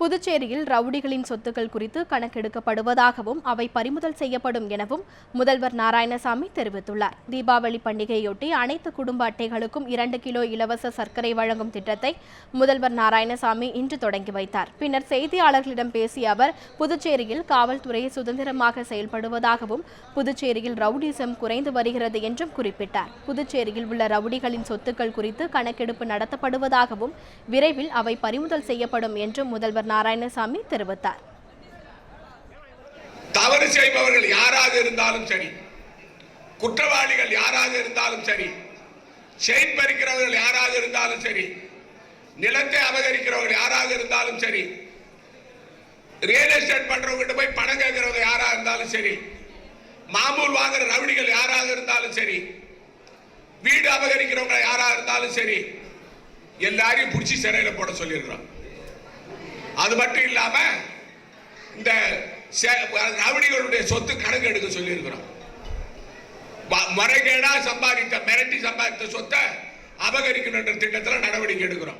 புதுச்சேரியில் ரவுடிகளின் சொத்துக்கள் குறித்து கணக்கெடுக்கப்படுவதாகவும் அவை பறிமுதல் செய்யப்படும் எனவும் முதல்வர் நாராயணசாமி தெரிவித்துள்ளார். தீபாவளி பண்டிகையொட்டி அனைத்து குடும்ப அட்டைகளுக்கும் 2 கிலோ இலவச சர்க்கரை வழங்கும் திட்டத்தை முதல்வர் நாராயணசாமி இன்று தொடங்கி வைத்தார். பின்னர் செய்தியாளர்களிடம் பேசிய அவர், புதுச்சேரியில் காவல்துறை சுதந்திரமாக செயல்படுவதாகவும் புதுச்சேரியில் ரவுடிசம் குறைந்து வருகிறது என்றும் குறிப்பிட்டார். புதுச்சேரியில் உள்ள ரவுடிகளின் சொத்துக்கள் குறித்து கணக்கெடுப்பு நடத்தப்படுவதாகவும் விரைவில் அவை பறிமுதல் செய்யப்படும் என்றும் முதல்வர் நாராயணசாமி தெரிவித்தார். தவறு செய்பவர்கள் யாராக இருந்தாலும் சரி, குற்றவாளிகள் யாராக இருந்தாலும் சரி, செயின் பறிக்கிறவர்கள் யாராக இருந்தாலும் சரி, நிலத்தை அபகரிக்கிறவர்கள் யாராக இருந்தாலும் சரி, ரியல் எஸ்டேட் பண்றவங்க போய் பணம் கேட்கிறவங்க யாராக இருந்தாலும் சரி, மாமூல் வாங்குற ரவுடிகள் யாராக இருந்தாலும் சரி, வீடு அபகரிக்கிறவங்க யாராக இருந்தாலும் சரி, எல்லாரையும் பிடிச்சி சிறையில் போட சொல்லியிருக்கிறோம். அது மட்டும் இல்லாம இந்த ரவுடிகளுடைய சொத்து கணக்கு எடுக்க சொல்லி இருக்கிறோம். முறைகேடா சம்பாதித்த, மிரட்டி சம்பாதித்த சொத்தை அபகரிக்கணும் என்ற திட்டத்தில் நடவடிக்கை எடுக்கிறோம்.